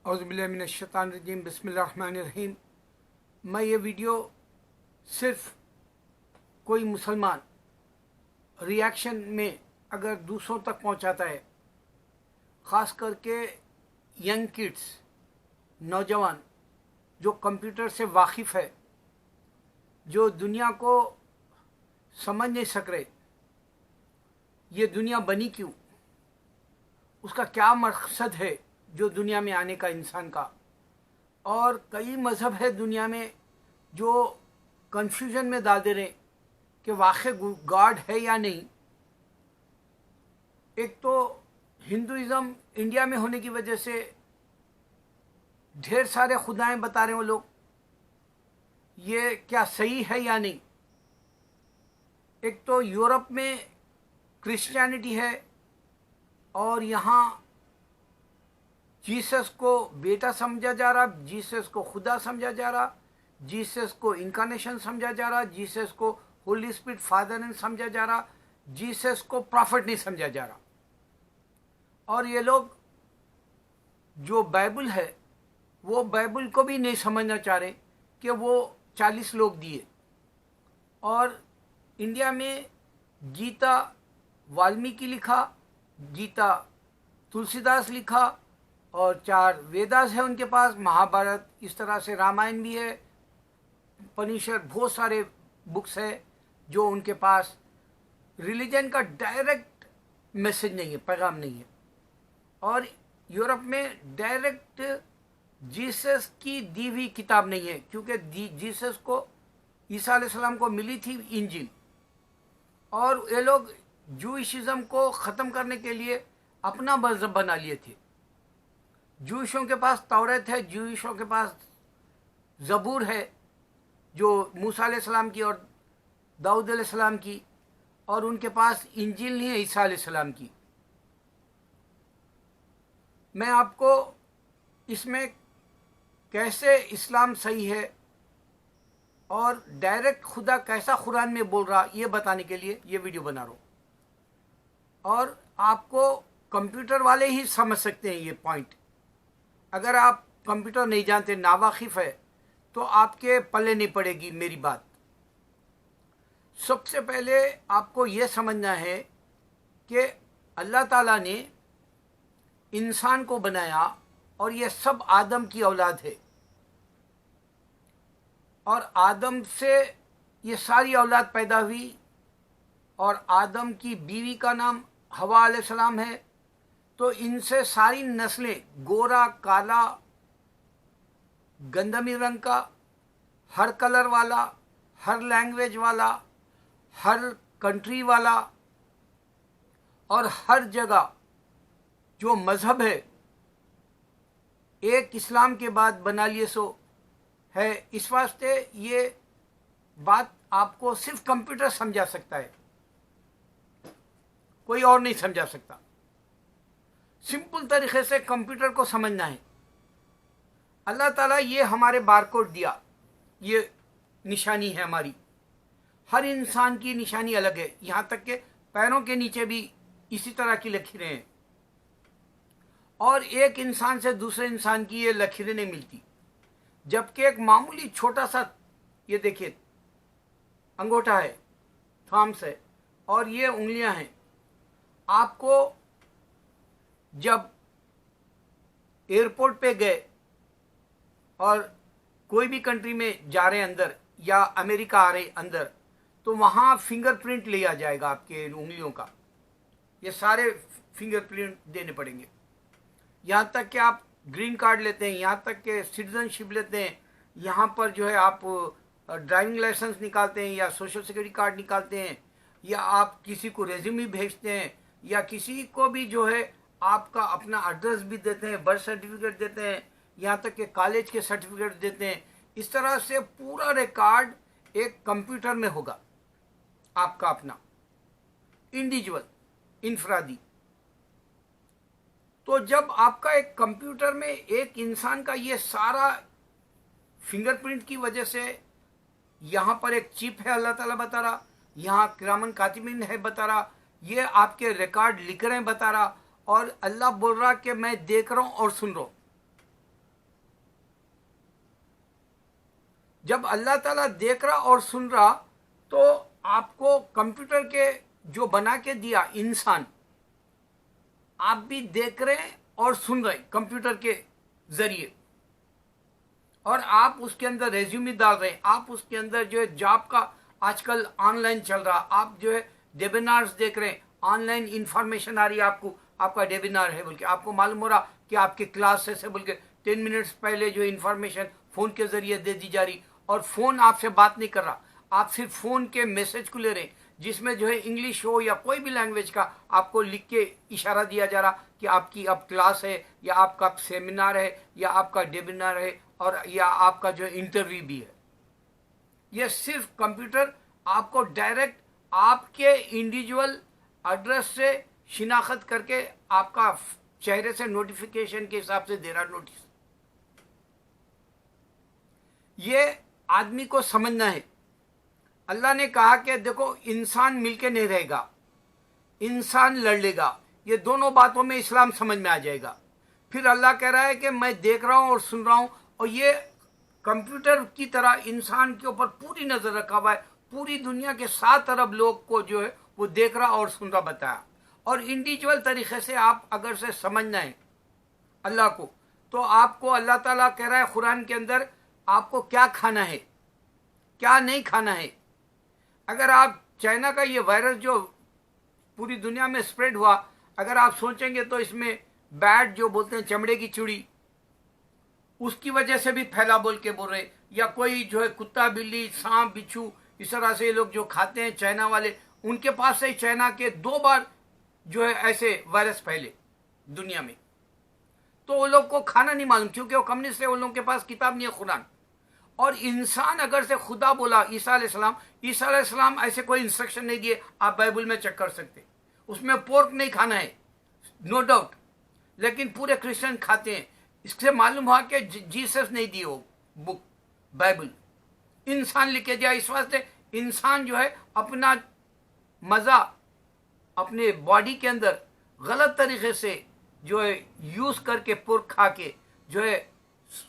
औज़ुबिल्लाहिमिनश्शैतानिर्रजीम बिस्मिल्लाहिर्रहमानिर्रहीम। मैं ये वीडियो सिर्फ कोई मुसलमान रिएक्शन में अगर दूसरों तक पहुंचाता है, ख़ास करके यंग किड्स, नौजवान जो कंप्यूटर से वाकिफ़ है, जो दुनिया को समझ नहीं सक रहे, ये दुनिया बनी क्यों, उसका क्या मकसद है जो दुनिया में आने का इंसान का, और कई मज़हब है दुनिया में जो कन्फ्यूजन में डाल दे रहे कि वाकई गॉड है या नहीं। एक तो हिंदुइज़्म इंडिया में होने की वजह से ढेर सारे खुदाएं बता रहे हैं वो लोग, ये क्या सही है या नहीं। एक तो यूरोप में क्रिश्चियनिटी है और यहाँ जीसस को बेटा समझा जा रहा, जीसस को खुदा समझा जा रहा, जीसस को इनकारनेशन समझा जा रहा, जीसस को होली स्पिरिट फादर नहीं समझा जा रहा, जीसस को प्रॉफिट नहीं समझा जा रहा। और ये लोग जो बाइबल है वो बाइबल को भी नहीं समझना चाह रहे कि वो 40 लोग दिए। और इंडिया में गीता वाल्मीकि लिखा, गीता तुलसीदास लिखा, और 4 वेदास है उनके पास, महाभारत, इस तरह से रामायण भी है, पनिशर, बहुत सारे बुक्स है जो उनके पास रिलीजन का डायरेक्ट मैसेज नहीं है, पैगाम नहीं है। और यूरोप में डायरेक्ट जीसस की दी हुई किताब नहीं है, क्योंकि जीसस को ईसा अलैहिस्सलाम को मिली थी इंजील, और ये लोग जूइशिज्म को ख़त्म करने के लिए अपना मज़हब बना लिए थे। जूइशों के पास तौरात है, जूइशों के पास ज़बूर है जो मूसा अलैहिस्सलाम की और दाऊद अलैहिस्सलाम की, और उनके पास इंजील नहीं है ईसा अलैहिस्सलाम की। मैं आपको इसमें कैसे इस्लाम सही है और डायरेक्ट खुदा कैसा कुरान में बोल रहा, ये बताने के लिए ये वीडियो बना रहा हूँ। और आपको कंप्यूटर वाले ही समझ सकते हैं ये पॉइंट। अगर आप कंप्यूटर नहीं जानते, नावाकिफ़ है, तो आपके पल्ले नहीं पड़ेगी मेरी बात। सबसे पहले आपको ये समझना है कि अल्लाह ताला ने इंसान को बनाया और ये सब आदम की औलाद है, और आदम से ये सारी औलाद पैदा हुई, और आदम की बीवी का नाम हवा अलैहिस्सलाम है। तो इनसे सारी नस्लें, गोरा, काला, गंदमी रंग का, हर कलर वाला, हर लैंग्वेज वाला, हर कंट्री वाला, और हर जगह जो मज़हब है, एक इस्लाम के बाद बना लिए सो है। इस वास्ते ये बात आपको सिर्फ कंप्यूटर समझा सकता है, कोई और नहीं समझा सकता। सिंपल तरीके से कंप्यूटर को समझना है। अल्लाह ताला ये हमारे बारकोड दिया, ये निशानी है हमारी, हर इंसान की निशानी अलग है, यहाँ तक के पैरों के नीचे भी इसी तरह की लकीरें हैं, और एक इंसान से दूसरे इंसान की ये लकीरें नहीं मिलती। जबकि एक मामूली छोटा सा, ये देखिए अंगूठा है, थंब्स है, और ये उंगलियां हैं। आपको जब एयरपोर्ट पे गए और कोई भी कंट्री में जा रहे हैं अंदर, या अमेरिका आ रहे अंदर, तो वहाँ फिंगरप्रिंट लिया जाएगा आपके उंगलियों का, ये सारे फिंगरप्रिंट देने पड़ेंगे। यहाँ तक कि आप ग्रीन कार्ड लेते हैं, यहाँ तक कि सिटीजनशिप लेते हैं, यहाँ पर जो है आप ड्राइविंग लाइसेंस निकालते हैं या सोशल सिक्योरिटी कार्ड निकालते हैं, या आप किसी को रेज्यूमे भेजते हैं, या किसी को भी जो है आपका अपना एड्रेस भी देते हैं, बर्थ सर्टिफिकेट देते हैं, यहाँ तक कि कॉलेज के सर्टिफिकेट देते हैं। इस तरह से पूरा रिकॉर्ड एक कंप्यूटर में होगा, आपका अपना इंडिविजुअल, इनफरादी। तो जब आपका एक कंप्यूटर में एक इंसान का ये सारा फिंगरप्रिंट की वजह से, यहाँ पर एक चिप है अल्लाह ताला बता रहा, यहाँ किरामन कातिबिन है बता रहा, ये आपके रिकॉर्ड लिख रहे हैं बता रहा, और अल्लाह बोल रहा कि मैं देख रहा हूँ और सुन रहा हूँ। जब अल्लाह ताला देख रहा और सुन रहा, तो आपको कंप्यूटर के जो बना के दिया इंसान, आप भी देख रहे हैं और सुन रहे हैं कंप्यूटर के जरिए, और आप उसके अंदर रेज्यूमे डाल रहे हैं, आप उसके अंदर जो है जॉब का आजकल ऑनलाइन चल रहा, आप जो है वेबिनार्स देख रहे हैं, ऑनलाइन इंफॉर्मेशन आ रही है आपको, आपका वेबिनार है बोल के आपको मालूम हो रहा कि आपके क्लासेस है बोल के 10 मिनट्स पहले जो इंफॉर्मेशन फोन के जरिए दे दी जा रही, और फोन आपसे बात नहीं कर रहा, आप सिर्फ फोन के मैसेज को ले रहे हैं, जिसमें जो है इंग्लिश हो या कोई भी लैंग्वेज का आपको लिख के इशारा दिया जा रहा कि आपकी अब क्लास है, या आपका सेमिनार है, या आपका वेबिनार है, और या आपका जो इंटरव्यू भी है। ये सिर्फ कंप्यूटर आपको डायरेक्ट आपके इंडिविजुअल एड्रेस से शिनाख्त करके आपका चेहरे से नोटिफिकेशन के हिसाब से दे रहा नोटिस। ये आदमी को समझना है। अल्लाह ने कहा कि देखो, इंसान मिलके नहीं रहेगा, इंसान लड़ लेगा, ये दोनों बातों में इस्लाम समझ में आ जाएगा। फिर अल्लाह कह रहा है कि मैं देख रहा हूं और सुन रहा हूं, और ये कंप्यूटर की तरह इंसान के ऊपर पूरी नजर रखा हुआ है, पूरी दुनिया के 7 अरब लोग को जो है वो देख रहा और सुन रहा बताया। और इंडिविजुअल तरीके से आप अगर से समझना है अल्लाह को, तो आपको अल्लाह ताला कह रहा है कुरान के अंदर, आपको क्या खाना है, क्या नहीं खाना है। अगर आप चाइना का ये वायरस जो पूरी दुनिया में स्प्रेड हुआ, अगर आप सोचेंगे तो इसमें बैट जो बोलते हैं चमड़े की चूड़ी, उसकी वजह से भी फैला बोल के बोल रहे, या कोई जो है कुत्ता बिल्ली सांप बिच्छू इस तरह से लोग जो खाते हैं चाइना वाले, उनके पास से चाइना के 2 बार जो है ऐसे वायरस फैले दुनिया में। तो वो लोग को खाना नहीं मालूम, क्योंकि वो कम्युनिस्ट है, उन लोगों के पास किताब नहीं है कुरान। और इंसान अगर से खुदा बोला, ईसा अलैहिस्सलाम ऐसे कोई इंस्ट्रक्शन नहीं दिए, आप बाइबल में चेक कर सकते, उसमें पोर्क नहीं खाना है, नो डाउट, लेकिन पूरे क्रिश्चियन खाते हैं। इससे मालूम हुआ कि जीसस नहीं दी वो बुक बाइबल, इंसान लिखे दिया। इस वास्ते इंसान जो है अपना मजा अपने बॉडी के अंदर गलत तरीके से जो है यूज करके पोर्क खा के जो है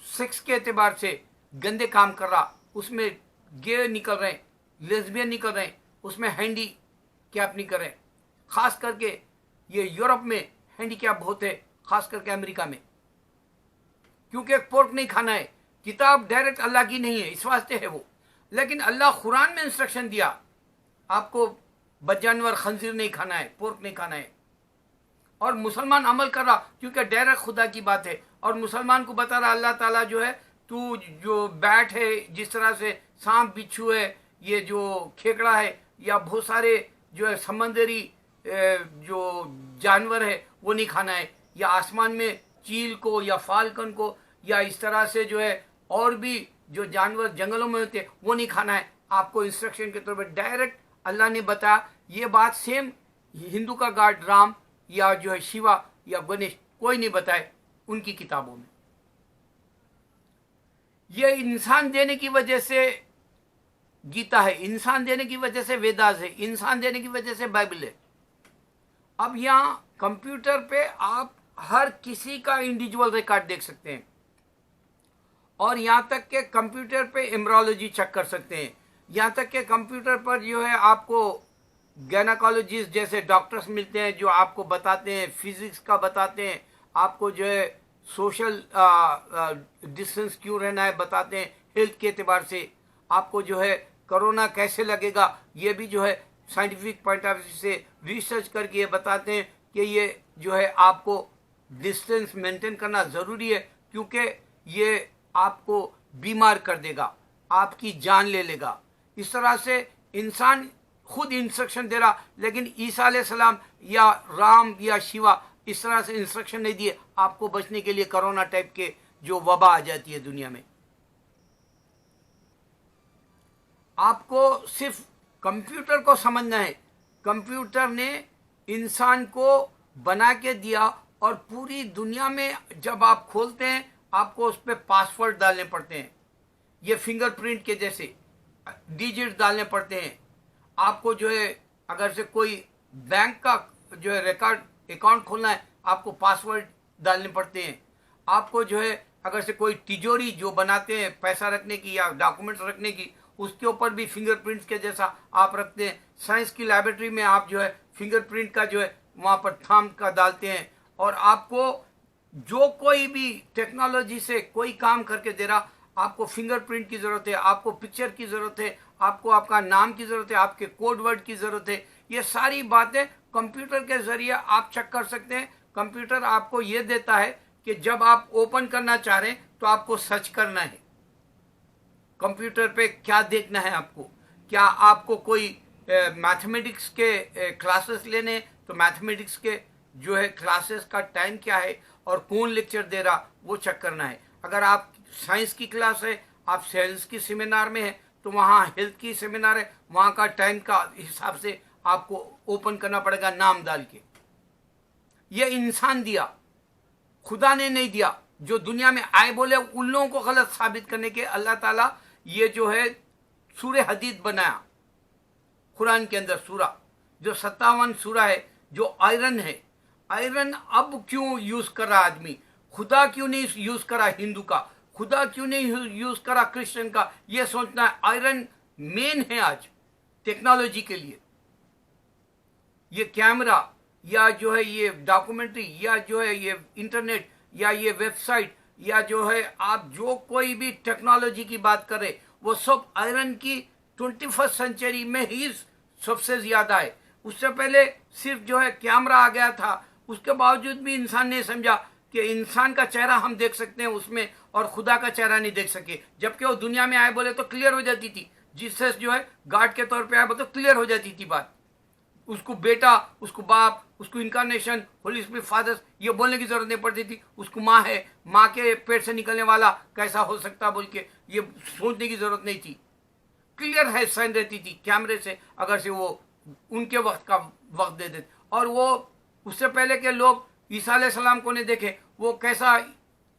सेक्स के एतबार से गंदे काम कर रहा, उसमें गे निकल रहे हैं, लेस्बियन निकल रहे हैं, उसमें हैंडी कैप नहीं कर रहे हैं। खास करके ये यूरोप में हैंडी कैप बहुत है, खास करके अमेरिका में, क्योंकि पोर्क नहीं खाना है। किताब डायरेक्ट अल्लाह की नहीं है, इस वास्ते है वो, लेकिन अल्लाह कुरान में इंस्ट्रक्शन दिया आपको बदजानवर खंजीर नहीं खाना है, पोर्क नहीं खाना है। और मुसलमान अमल कर रहा, क्योंकि डायरेक्ट खुदा की बात है, और मुसलमान को बता रहा अल्लाह ताला जो है, तू जो बैट है, जिस तरह से सांप बिच्छू है, ये जो खेकड़ा है, या बहुत सारे जो है समंदरी जो जानवर है वो नहीं खाना है, या आसमान में चील को या फाल्कन को, या इस तरह से जो है और भी जो जानवर जंगलों में होते हैं वो नहीं खाना है। आपको इंस्ट्रक्शन के तौर पर डायरेक्ट अल्लाह ने बताया। ये बात सेम हिंदू का गॉड राम या जो है शिवा या गणेश कोई नहीं बताए उनकी किताबों में। ये इंसान देने की वजह से गीता है, इंसान देने की वजह से वेदास है, इंसान देने की वजह से बाइबल है। अब यहाँ कंप्यूटर पे आप हर किसी का इंडिविजुअल रिकॉर्ड देख सकते हैं, और यहाँ तक के कंप्यूटर पे एम्ब्रोलॉजी चेक कर सकते हैं। यहाँ तक के कंप्यूटर पर जो है आपको गायनेकोलॉजिस्ट जैसे डॉक्टर्स मिलते हैं, जो आपको बताते हैं, फिजिक्स का बताते हैं, आपको जो है सोशल डिस्टेंस क्यों रहना है बताते हैं, हेल्थ के एतबार से आपको जो है कोरोना कैसे लगेगा ये भी जो है साइंटिफिक पॉइंट ऑफ व्यू से रिसर्च करके ये बताते हैं कि ये जो है आपको डिस्टेंस मेंटेन करना ज़रूरी है, क्योंकि ये आपको बीमार कर देगा, आपकी जान ले लेगा। इस तरह से इंसान खुद इंस्ट्रक्शन दे रहा, लेकिन ईसा अलैहिस्सलाम या राम या शिवा इस तरह से इंस्ट्रक्शन नहीं दिए आपको बचने के लिए कोरोना टाइप के जो वबा आ जाती है दुनिया में। आपको सिर्फ कंप्यूटर को समझना है। कंप्यूटर ने इंसान को बना के दिया, और पूरी दुनिया में जब आप खोलते हैं आपको उस पर पासवर्ड डालने पड़ते हैं, ये फिंगरप्रिंट के जैसे डिजिट डालने पड़ते हैं। आपको जो है अगर से कोई बैंक का जो है रिकॉर्ड अकाउंट खोलना है आपको पासवर्ड डालने पड़ते हैं। आपको जो है अगर से कोई तिजोरी जो बनाते हैं पैसा रखने की या डॉक्यूमेंट्स रखने की, उसके ऊपर भी फिंगरप्रिंट्स के जैसा आप रखते हैं। साइंस की लैबोरेटरी में आप जो है फिंगरप्रिंट का जो है वहाँ पर थंब का डालते हैं, और आपको जो कोई भी टेक्नोलॉजी से कोई काम करके दे रहा, आपको फिंगरप्रिंट की ज़रूरत है, आपको पिक्चर की ज़रूरत है, आपको आपका नाम की ज़रूरत है, आपके कोड वर्ड की ज़रूरत है। ये सारी बातें कंप्यूटर के ज़रिए आप चेक कर सकते हैं। कंप्यूटर आपको ये देता है कि जब आप ओपन करना चाह रहे हैं तो आपको सर्च करना है कंप्यूटर पे, क्या देखना है आपको। क्या आपको कोई मैथमेटिक्स के क्लासेस लेने हैं तो मैथमेटिक्स के जो है क्लासेस का टाइम क्या है और कौन लेक्चर दे रहा, वो चेक करना है। अगर आप साइंस की क्लास है, आप साइंस की सेमिनार में है, तो वहाँ हेल्थ की सेमिनार है, वहाँ का टाइम का हिसाब से आपको ओपन करना पड़ेगा नाम डाल के। ये इंसान दिया, खुदा ने नहीं दिया। जो दुनिया में आए बोले उन लोगों को गलत साबित करने के अल्लाह ताला ये जो है सूरह हदीद बनाया कुरान के अंदर, सूरा जो 57 सूरा है, जो आयरन है। आयरन अब क्यों यूज कर रहा आदमी? खुदा क्यों नहीं यूज करा हिंदू का? खुदा क्यों नहीं यूज करा क्रिश्चियन का? ये सोचना है। आयरन मेन है आज टेक्नोलॉजी के लिए। ये कैमरा या जो है ये डॉक्यूमेंट्री या जो है ये इंटरनेट या ये वेबसाइट या जो है आप जो कोई भी टेक्नोलॉजी की बात करें, वो सब आयरन की 21st सेंचुरी में ही सबसे ज्यादा है। उससे पहले सिर्फ जो है कैमरा आ गया था, उसके बावजूद भी इंसान ने समझा कि इंसान का चेहरा हम देख सकते हैं उसमें और खुदा का चेहरा नहीं देख सके। जबकि वो दुनिया में आए बोले तो क्लियर हो जाती थी, जिससे जो है गार्ड के तौर पे आए बोले तो क्लियर हो जाती थी बात। उसको बेटा, उसको बाप, उसको इनकारनेशन, होली स्पिरिट फादर, ये बोलने की जरूरत नहीं पड़ती थी। उसको माँ है, माँ के पेट से निकलने वाला कैसा हो सकता बोल के ये सोचने की जरूरत नहीं थी। क्लियर है साइन रहती थी कैमरे से, अगर से वो उनके वक्त का वक्त दे देते। और वो उससे पहले के लोग ईसा अलैहिस्सलाम को नहीं देखे, वो कैसा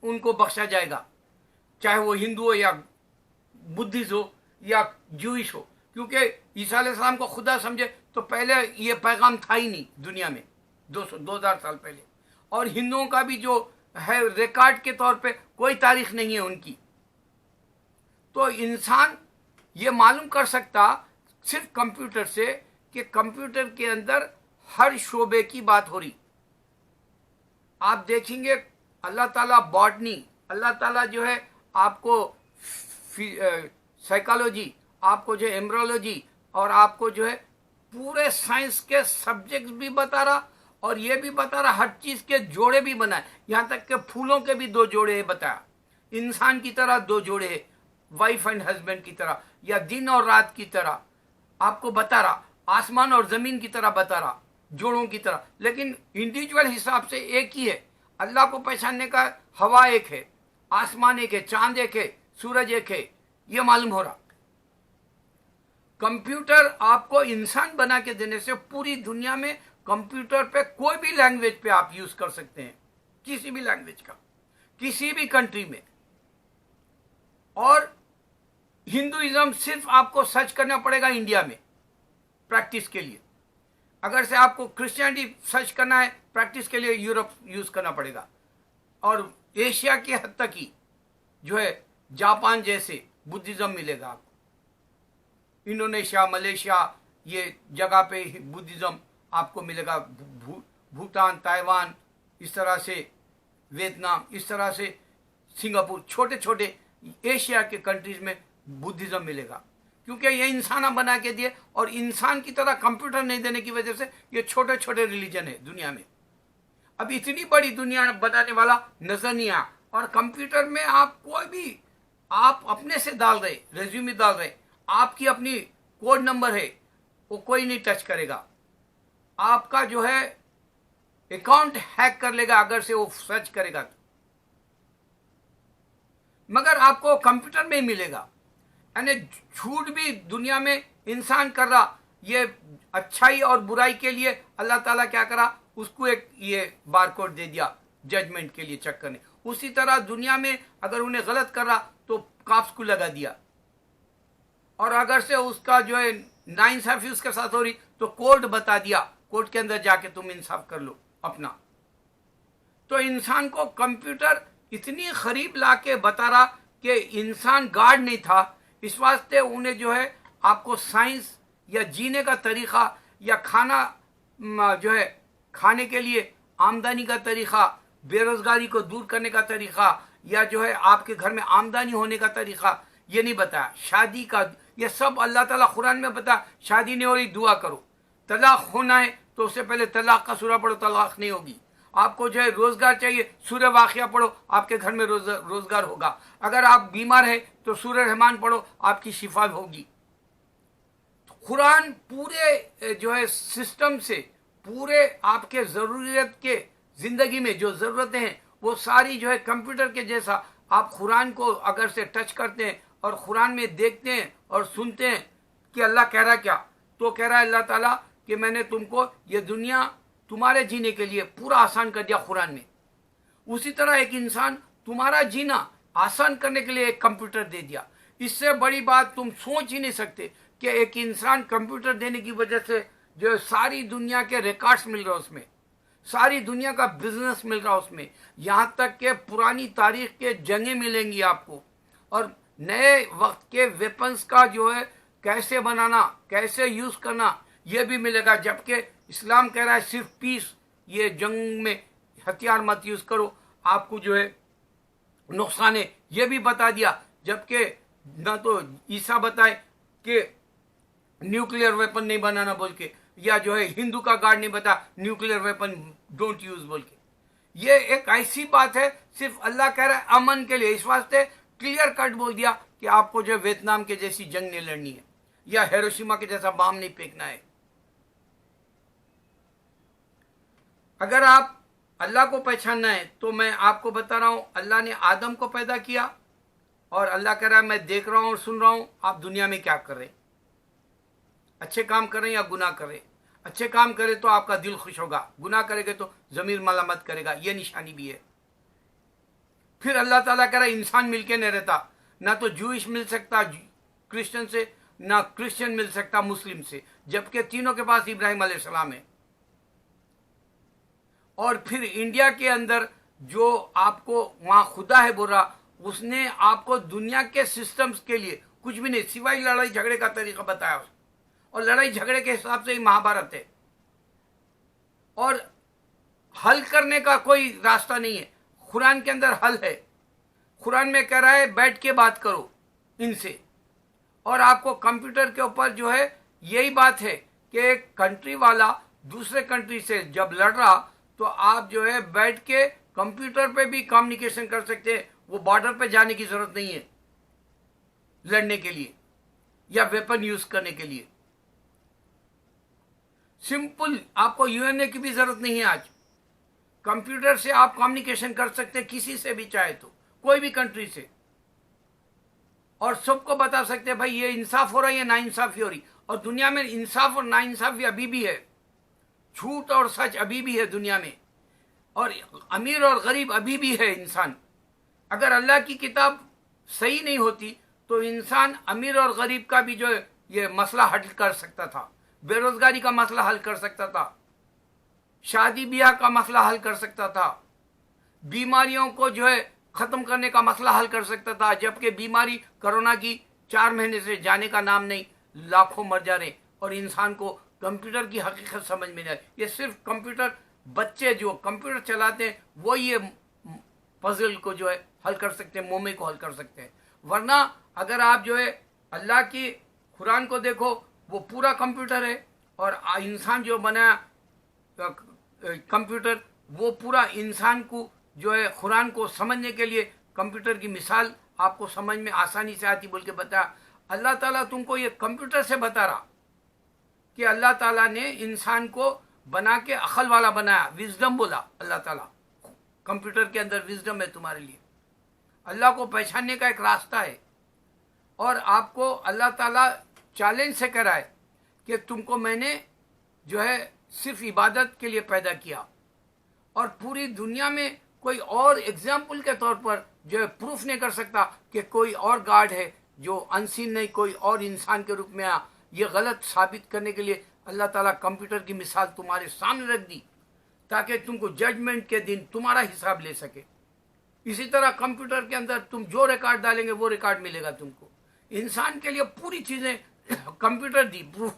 उनको बख्शा जाएगा, चाहे वो हिंदू हो या बुद्धिस्ट हो या जूइश हो। क्योंकि ईसा अलैहिस्सलाम को खुदा समझे तो पहले ये पैगाम था ही नहीं दुनिया में, 2000 साल पहले। और हिंदुओं का भी जो है रिकॉर्ड के तौर पे कोई तारीख नहीं है उनकी। तो इंसान ये मालूम कर सकता सिर्फ कंप्यूटर से कि कंप्यूटर के अंदर हर शोबे की बात हो रही। आप देखेंगे अल्लाह ताला बॉटनी, अल्लाह ताला जो है आपको साइकोलॉजी, आपको जो एम्ब्रोलॉजी और आपको जो है पूरे साइंस के सब्जेक्ट्स भी बता रहा, और ये भी बता रहा हर चीज के जोड़े भी बनाए। यहाँ तक के फूलों के भी 2 जोड़े है बताया, इंसान की तरह 2 जोड़े है, वाइफ एंड हस्बैंड की तरह या दिन और रात की तरह आपको बता रहा, आसमान और जमीन की तरह बता रहा, जोड़ों की तरह। लेकिन इंडिविजुअल हिसाब से एक ही है। अल्लाह को पहचानने का हवा एक है, आसमान एक है, चांद एक है, सूरज एक है, यह मालूम हो रहा। कंप्यूटर आपको इंसान बना के देने से पूरी दुनिया में कंप्यूटर पे कोई भी लैंग्वेज पे आप यूज कर सकते हैं, किसी भी लैंग्वेज का, किसी भी कंट्री में। और हिंदुइज्म सिर्फ आपको सर्च करना पड़ेगा इंडिया में प्रैक्टिस के लिए। अगर से आपको क्रिश्चियनिटी सर्च करना है प्रैक्टिस के लिए, यूरोप यूज करना पड़ेगा। और एशिया की हद तक ही जो है जापान जैसे बुद्धिज्म मिलेगा आपको, इंडोनेशिया, मलेशिया, ये जगह पे बुद्धिज्म आपको मिलेगा। भूटान, ताइवान, इस तरह से वियतनाम, इस तरह से सिंगापुर, छोटे छोटे एशिया के कंट्रीज में बुद्धिज्म मिलेगा। क्योंकि ये इंसान बना के दिए, और इंसान की तरह कंप्यूटर नहीं देने की वजह से ये छोटे छोटे रिलीजन है दुनिया में। अब इतनी बड़ी दुनिया बनाने वाला नजर नहीं आया। और कंप्यूटर में आप कोई भी आप अपने से डाल रहे, रेज्यूमे डाल रहे, आपकी अपनी कोड नंबर है, वो कोई नहीं टच करेगा। आपका जो है अकाउंट हैक कर लेगा अगर से वो सर्च करेगा तो, मगर आपको कंप्यूटर में ही मिलेगा। यानी झूठ भी दुनिया में इंसान कर रहा, ये अच्छाई और बुराई के लिए अल्लाह ताला क्या करा, उसको एक ये बारकोड दे दिया जजमेंट के लिए चेक करने। उसी तरह दुनिया में अगर उन्हें गलत कर रहा तो काप्स को लगा दिया, और अगर से उसका जो है नाइंसाफी उसके साथ हो रही तो कोर्ट बता दिया, कोर्ट के अंदर जाके तुम इंसाफ कर लो अपना। तो इंसान को कंप्यूटर इतनी करीब ला के बता रहा कि इंसान गार्ड नहीं था। इस वास्ते उन्हें जो है आपको साइंस या जीने का तरीका या खाना जो है खाने के लिए आमदनी का तरीका, बेरोजगारी को दूर करने का तरीका, या जो है आपके घर में आमदनी होने का तरीका ये नहीं बताया। शादी का ये सब अल्लाह ताला कुरान में बता, शादी नहीं हो रही दुआ करो, तलाक होना है तो उससे पहले तलाक का सूरा पढ़ो, तलाक नहीं होगी। आपको जो है रोजगार चाहिए, सूर्य वाक़िया पढ़ो, आपके घर में रोजगार होगा। अगर आप बीमार है तो सूर्य रहमान पढ़ो, आपकी शिफा होगी। कुरान पूरे जो है सिस्टम से, पूरे आपके ज़रूरत के ज़िंदगी में जो ज़रूरतें हैं वो सारी जो है कंप्यूटर के जैसा आप कुरान को अगर से टच करते हैं और कुरान में देखते हैं और सुनते हैं कि अल्लाह कह रहा क्या, तो कह रहा है अल्लाह ताला कि मैंने तुमको ये दुनिया तुम्हारे जीने के लिए पूरा आसान कर दिया कुरान ने। उसी तरह एक इंसान तुम्हारा जीना आसान करने के लिए एक कंप्यूटर दे दिया। इससे बड़ी बात तुम सोच ही नहीं सकते कि एक इंसान कंप्यूटर देने की वजह से जो सारी दुनिया के रिकॉर्ड्स मिल रहे उसमें, सारी दुनिया का बिजनेस मिल रहा उसमें, यहाँ तक के पुरानी तारीख के जंगें मिलेंगी आपको, और नए वक्त के वेपन्स का जो है कैसे बनाना, कैसे यूज़ करना ये भी मिलेगा। जबकि इस्लाम कह रहा है सिर्फ पीस, ये जंग में हथियार मत यूज़ करो, आपको जो है नुकसान है ये भी बता दिया। जबकि ना तो ईसा बताए कि न्यूक्लियर वेपन नहीं बनाना बोल के, या जो है हिंदू का गार्ड नहीं बता न्यूक्लियर वेपन डोंट यूज बोल के। ये एक ऐसी बात है सिर्फ अल्लाह कह रहा है अमन के लिए, इस वास्ते क्लियर कट बोल दिया कि आपको जो वियतनाम के जैसी जंग नहीं लड़नी है या हिरोशिमा के जैसा बम नहीं फेंकना है। अगर आप अल्लाह को पहचानना है तो मैं आपको बता रहा हूं, अल्लाह ने आदम को पैदा किया और अल्लाह कह रहा है मैं देख रहा हूं और सुन रहा हूं आप दुनिया में क्या कर रहे हैं, अच्छे काम कर रहे हैं या गुनाह कर रहे हैं। अच्छे काम करे तो आपका दिल खुश होगा, गुनाह करेंगे तो जमीर मलामत करेगा, ये निशानी भी है। फिर अल्लाह ताला कह रहा है इंसान मिलके नहीं रहता, ना तो जूइश मिल सकता क्रिश्चियन से, ना क्रिश्चियन मिल सकता मुस्लिम से, जबकि तीनों के पास इब्राहिम अलैहिस्सलाम है। और फिर इंडिया के अंदर जो आपको वहां खुदा है बोल रहा, उसने आपको दुनिया के सिस्टम्स के लिए कुछ भी नहीं सिवाय लड़ाई झगड़े का तरीका बताया, और लड़ाई झगड़े के हिसाब से ही महाभारत है, और हल करने का कोई रास्ता नहीं है। कुरान के अंदर हल है, कुरान में कह रहा है बैठ के बात करो इनसे। और आपको कंप्यूटर के ऊपर जो है यही बात है कि एक कंट्री वाला दूसरे कंट्री से जब लड़ रहा तो आप जो है बैठ के कंप्यूटर पे भी कम्युनिकेशन कर सकते हैं, वो बॉर्डर पे जाने की जरूरत नहीं है लड़ने के लिए या वेपन यूज करने के लिए। सिंपल, आपको यूएनए की भी जरूरत नहीं है। आज कंप्यूटर से आप कम्युनिकेशन कर सकते हैं किसी से भी चाहे तो, कोई भी कंट्री से, और सबको बता सकते हैं भाई ये इंसाफ हो रहा है या नाइंसाफी हो रही। और दुनिया में इंसाफ और नाइंसाफी अभी भी है, झूठ और सच अभी भी है दुनिया में, और अमीर और गरीब अभी भी है इंसान। अगर अल्लाह की किताब सही नहीं होती तो इंसान अमीर और गरीब का भी जो है ये मसला हल कर सकता था, बेरोजगारी का मसला हल कर सकता था, शादी ब्याह का मसला हल कर सकता था, बीमारियों को जो है खत्म करने का मसला हल कर सकता था। जबकि बीमारी कोरोना की 4 महीने से जाने का नाम नहीं, लाखों मर जा रहे, और इंसान को कंप्यूटर की हकीकत समझ में नहीं आई। ये सिर्फ कंप्यूटर, बच्चे जो कंप्यूटर चलाते हैं वो ये पजल को जो है हल कर सकते हैं, मोमे को हल कर सकते हैं। वरना अगर आप जो है अल्लाह की कुरान को देखो वो पूरा कंप्यूटर है, और इंसान जो बनाया कंप्यूटर वो पूरा इंसान को जो है कुरान को समझने के लिए कंप्यूटर की मिसाल आपको समझ में आसानी से आती बोल के बताया। अल्लाह ताला तुमको ये कंप्यूटर से बता रहा कि अल्लाह ताला ने इंसान को बना के अकल वाला बनाया, विजडम बोला अल्लाह ताला, कंप्यूटर के अंदर विजडम है तुम्हारे लिए। अल्लाह को पहचानने का एक रास्ता है, और आपको अल्लाह ताला चैलेंज से कह रहा है कि तुमको मैंने जो है सिर्फ इबादत के लिए पैदा किया, और पूरी दुनिया में कोई और एग्जाम्पल के तौर पर जो है प्रूफ नहीं कर सकता कि कोई और गॉड है जो अनसीन नहीं, कोई और इंसान के रूप में आया। ये गलत साबित करने के लिए अल्लाह ताला कंप्यूटर की मिसाल तुम्हारे सामने रख दी ताकि तुमको जजमेंट के दिन तुम्हारा हिसाब ले सके। इसी तरह कंप्यूटर के अंदर तुम जो रिकॉर्ड डालेंगे वो रिकॉर्ड मिलेगा तुमको। इंसान के लिए पूरी चीजें कंप्यूटर दी, प्रूफ